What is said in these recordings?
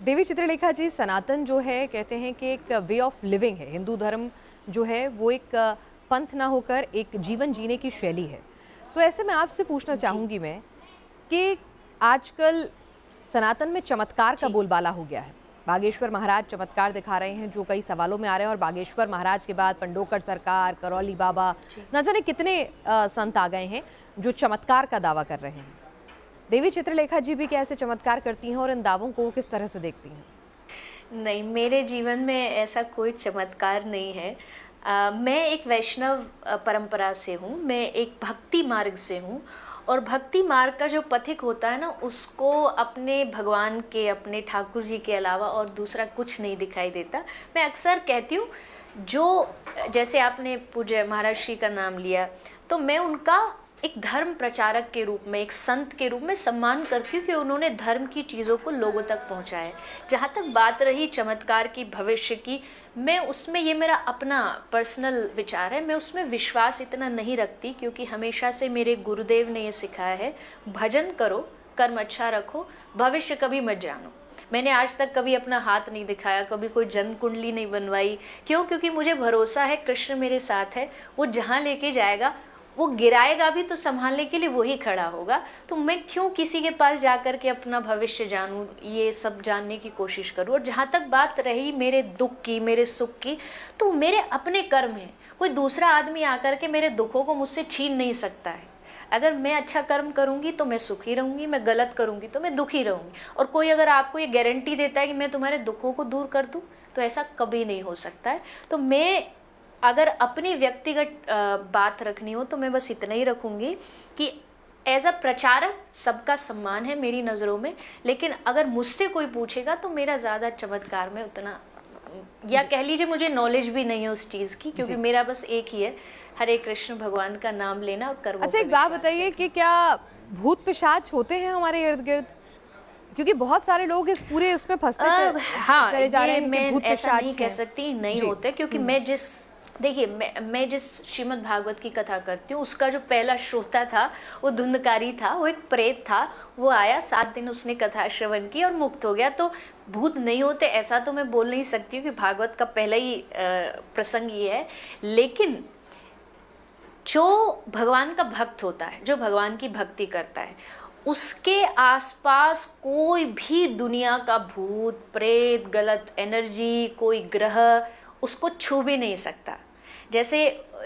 देवी चित्रलेखा जी, सनातन जो है कहते हैं कि एक वे ऑफ लिविंग है। हिंदू धर्म जो है वो एक पंथ ना होकर एक जीवन जीने की शैली है। तो ऐसे में आपसे पूछना जी, चाहूँगी मैं कि आजकल सनातन में चमत्कार का जी, बोलबाला हो गया है। बागेश्वर महाराज चमत्कार दिखा रहे हैं जो कई सवालों में आ रहे हैं, और बागेश्वर महाराज के बाद पंडोकर सरकार, करौली बाबा, जी। न जाने कितने संत आ गए हैं जो चमत्कार का दावा कर रहे हैं। देवी चित्रलेखा जी भी क्या ऐसे चमत्कार करती हैं, और इन दावों को किस तरह से देखती हैं? नहीं, मेरे जीवन में ऐसा कोई चमत्कार नहीं है। मैं एक वैष्णव परंपरा से हूँ, मैं एक भक्ति मार्ग से हूँ और भक्ति मार्ग का जो पथिक होता है ना, उसको अपने भगवान के, अपने ठाकुर जी के अलावा और दूसरा कुछ नहीं दिखाई देता। मैं अक्सर कहती हूँ, जो जैसे आपने पूज्य महाराज श्री का नाम लिया, तो मैं उनका एक धर्म प्रचारक के रूप में, एक संत के रूप में सम्मान करती हूँ कि उन्होंने धर्म की चीज़ों को लोगों तक पहुँचाया है। जहाँ तक बात रही चमत्कार की, भविष्य की, मैं उसमें, ये मेरा अपना पर्सनल विचार है, मैं उसमें विश्वास इतना नहीं रखती, क्योंकि हमेशा से मेरे गुरुदेव ने ये सिखाया है, भजन करो, कर्म अच्छा रखो, भविष्य कभी मत जानो। मैंने आज तक कभी अपना हाथ नहीं दिखाया, कभी कोई जन्म कुंडली नहीं बनवाई। क्यों? क्योंकि मुझे भरोसा है कृष्ण मेरे साथ है, वो जहाँ लेके जाएगा, वो गिराएगा भी तो संभालने के लिए वही खड़ा होगा। तो मैं क्यों किसी के पास जाकर के अपना भविष्य जानूं, ये सब जानने की कोशिश करूं। और जहाँ तक बात रही मेरे दुख की, मेरे सुख की, तो मेरे अपने कर्म हैं। कोई दूसरा आदमी आकर के मेरे दुखों को मुझसे छीन नहीं सकता है। अगर मैं अच्छा कर्म करूंगी तो मैं सुखी रहूंगी, मैं गलत करूंगी तो मैं दुखी रहूंगी। और कोई अगर आपको ये गारंटी देता है कि मैं तुम्हारे दुखों को दूर कर दूं, तो ऐसा कभी नहीं हो सकता है। तो मैं अगर अपनी व्यक्तिगत बात रखनी हो तो मैं बस इतना ही रखूंगी कि एज अ प्रचारक सबका सम्मान है मेरी नज़रों में, लेकिन अगर मुझसे कोई पूछेगा तो मेरा ज़्यादा चमत्कार में उतना, या कह लीजिए मुझे नॉलेज भी नहीं है उस चीज़ की, क्योंकि मेरा बस एक ही है, हरे कृष्ण भगवान का नाम लेना और कर्मों अच्छा, पे एक बात विश्वास बताइए रखना। कि क्या भूत पिशाच होते हैं हमारे इर्द गिर्द? क्योंकि बहुत सारे लोग इस पूरे उसमें फंसते हाँ, चले जा रहे ये हैं कि मैं भूत ऐसा नहीं पिशाच कह हैं। सकती नहीं जी। होते, क्योंकि मैं जिस, देखिए, मैं जिस श्रीमद् भागवत की कथा करती हूँ, उसका जो पहला श्रोता था वो धुंधकारी था, वो एक प्रेत था। वो आया, 7 दिन उसने कथा श्रवण की और मुक्त हो गया। तो भूत नहीं होते ऐसा तो मैं बोल नहीं सकती हूँ, कि भागवत का पहला ही प्रसंग ये है। लेकिन जो भगवान का भक्त होता है, जो भगवान की भक्ति करता है, उसके आसपास कोई भी दुनिया का भूत प्रेत, गलत एनर्जी, कोई ग्रह उसको छू भी नहीं सकता। जैसे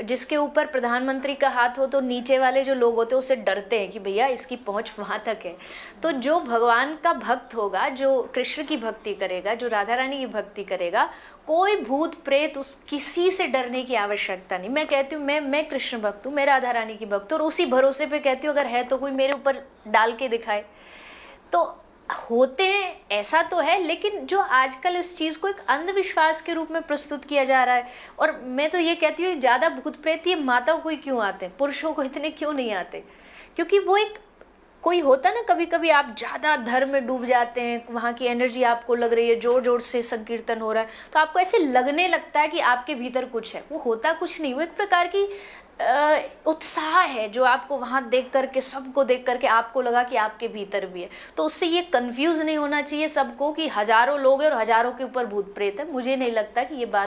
जिसके ऊपर प्रधानमंत्री का हाथ हो तो नीचे वाले जो लोग होते हैं उससे डरते हैं कि भैया इसकी पहुंच वहां तक है। तो जो भगवान का भक्त होगा, जो कृष्ण की भक्ति करेगा, जो राधा रानी की भक्ति करेगा, कोई भूत प्रेत, उस किसी से डरने की आवश्यकता नहीं। मैं कहती हूँ, मैं कृष्ण भक्त हूँ, मैं राधा रानी की भक्त हूँ, और उसी भरोसे पे कहती हूँ अगर है तो कोई मेरे ऊपर डाल के दिखाए। तो होते हैं, ऐसा तो है, लेकिन जो आजकल इस चीज़ को एक अंधविश्वास के रूप में प्रस्तुत किया जा रहा है। और मैं तो ये कहती हूँ, ज़्यादा भूत प्रेत ये माताओं को ही क्यों आते हैं, पुरुषों को इतने क्यों नहीं आते? क्योंकि वो एक, कोई होता ना, कभी कभी आप ज़्यादा धर्म में डूब जाते हैं, वहाँ की एनर्जी आपको लग रही है, जोर जोर से संकीर्तन हो रहा है, तो आपको ऐसे लगने लगता है कि आपके भीतर कुछ है। वो होता कुछ नहीं, वो एक प्रकार की उत्साह है जो आपको वहाँ देख करके, सबको देख करके आपको लगा कि आपके भीतर भी है। तो उससे ये कंफ्यूज नहीं होना चाहिए सबको कि हजारों लोग हैं और हजारों के ऊपर भूत प्रेत है। मुझे नहीं लगता कि ये बात